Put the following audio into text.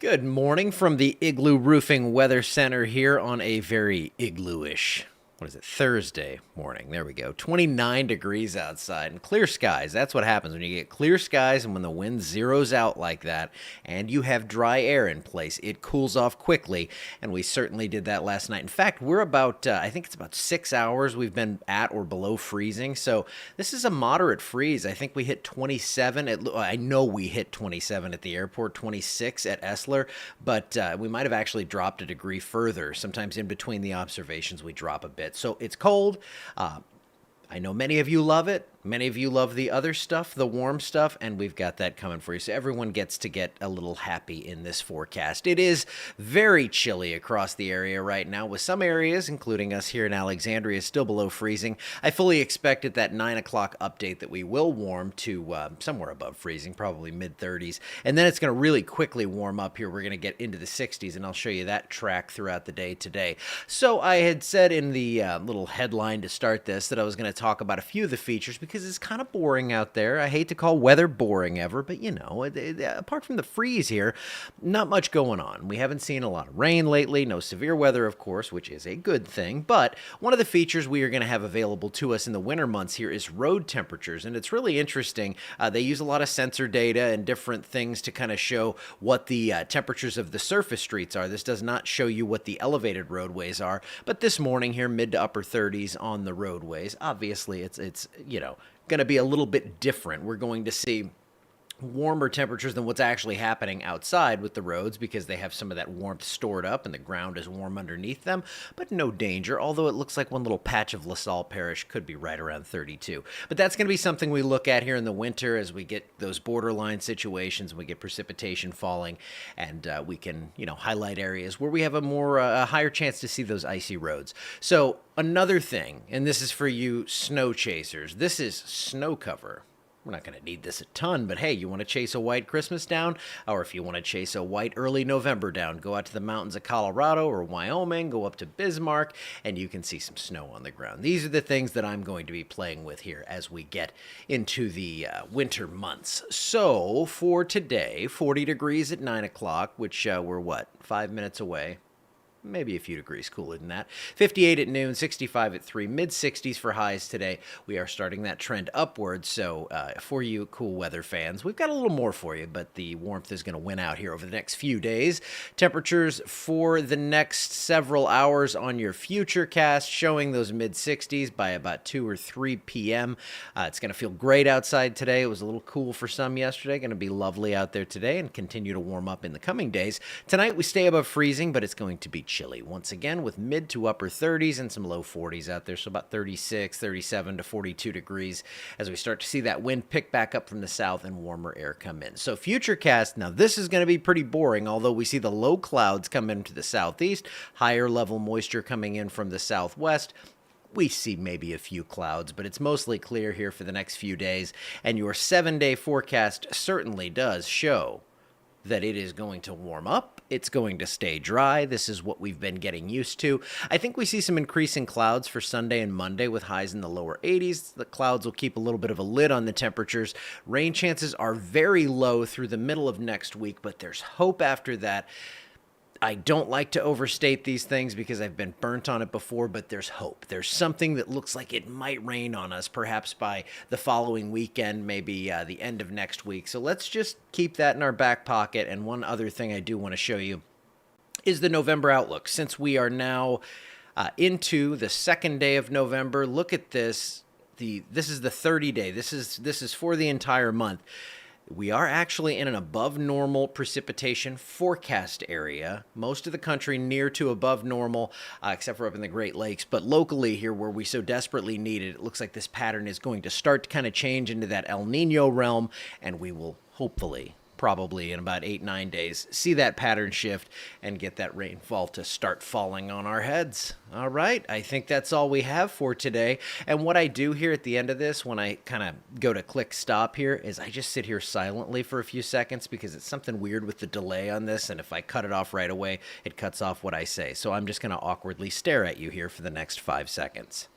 Good morning from the Igloo Roofing Weather Center here on a very igloo-ish, Thursday morning. There we go. 29 degrees outside and clear skies. That's what happens when you get clear skies and when the wind zeroes out like that and you have dry air in place. It cools off quickly, and we certainly did that last night. In fact, we're about, I think it's about 6 hours we've been at or below freezing, so this is a moderate freeze. I think we hit 27. I know we hit 27 at the airport, 26 at Essler, but we might have actually dropped a degree further. Sometimes in between the observations, we drop a bit. So it's cold. I know many of you love it. Many of you love the other stuff, the warm stuff, and we've got that coming for you. So everyone gets to get a little happy in this forecast. It is very chilly across the area right now, with some areas, including us here in Alexandria, still below freezing. I fully expect at that 9 o'clock update that we will warm to somewhere above freezing, probably mid-30s. And then it's going to really quickly warm up here. We're going to get into the 60s, and I'll show you that track throughout the day today. So I had said in the little headline to start this that I was going to talk about a few of the features because it's kind of boring out there. I hate to call weather boring ever, but you know, apart from the freeze here, not much going on. We haven't seen a lot of rain lately, no severe weather, of course, which is a good thing, but one of the features we are going to have available to us in the winter months here is road temperatures, and it's really interesting. They use a lot of sensor data and different things to kind of show what the temperatures of the surface streets are. This does not show you what the elevated roadways are, but this morning here, mid to upper 30s on the roadways. Obviously, it's you know, going to be a little bit different. We're going to see warmer temperatures than what's actually happening outside with the roads because they have some of that warmth stored up and the ground is warm underneath them, but no danger, although it looks like one little patch of LaSalle Parish could be right around 32. But that's going to be something we look at here in the winter as we get those borderline situations, we get precipitation falling, and we can, you know, highlight areas where we have a higher chance to see those icy roads. So another thing, and this is for you snow chasers, this is snow cover. We're not going to need this a ton, but hey, you want to chase a white Christmas down? Or if you want to chase a white early November down, go out to the mountains of Colorado or Wyoming, go up to Bismarck, and you can see some snow on the ground. These are the things that I'm going to be playing with here as we get into the winter months. So for today, 40 degrees at 9 o'clock, which we're 5 minutes away? Maybe a few degrees cooler than that. 58 at noon, 65 at 3, mid-60s for highs today. We are starting that trend upwards, so for you cool weather fans, we've got a little more for you, but the warmth is going to win out here over the next few days. Temperatures for the next several hours on your future cast showing those mid-60s by about 2 or 3 p.m. It's going to feel great outside today. It was a little cool for some yesterday. Going to be lovely out there today and continue to warm up in the coming days. Tonight we stay above freezing, but it's going to be chilly once again with mid to upper 30s and some low 40s out there, so about 36, 37 to 42 degrees as we start to see that wind pick back up from the south and warmer air come in. So futurecast, now this is going to be pretty boring, although we see the low clouds come into the southeast, higher level moisture coming in from the southwest. We see maybe a few clouds, but it's mostly clear here for the next few days, and your 7-day forecast certainly does show that it is going to warm up. It's going to stay dry. This is what we've been getting used to. I think we see some increasing clouds for Sunday and Monday with highs in the lower 80s. The clouds will keep a little bit of a lid on the temperatures. Rain chances are very low through the middle of next week, but there's hope after that. I don't like to overstate these things because I've been burnt on it before, but there's hope. There's something that looks like it might rain on us, perhaps by the following weekend, maybe the end of next week. So let's just keep that in our back pocket. And one other thing I do want to show you is the November outlook. Since we are now into the second day of November, look at this. This is the 30-day. This is for the entire month. We are actually in an above normal precipitation forecast area. Most of the country near to above normal, except for up in the Great Lakes. But locally here where we so desperately need it, it looks like this pattern is going to start to kind of change into that El Nino realm, and we will hopefully, probably in about 8-9 days, see that pattern shift and get that rainfall to start falling on our heads. All right, I think that's all we have for today. And what I do here at the end of this, when I kind of go to click stop here, is I just sit here silently for a few seconds because it's something weird with the delay on this, and if I cut it off right away, it cuts off what I say. So I'm just going to awkwardly stare at you here for the next 5 seconds.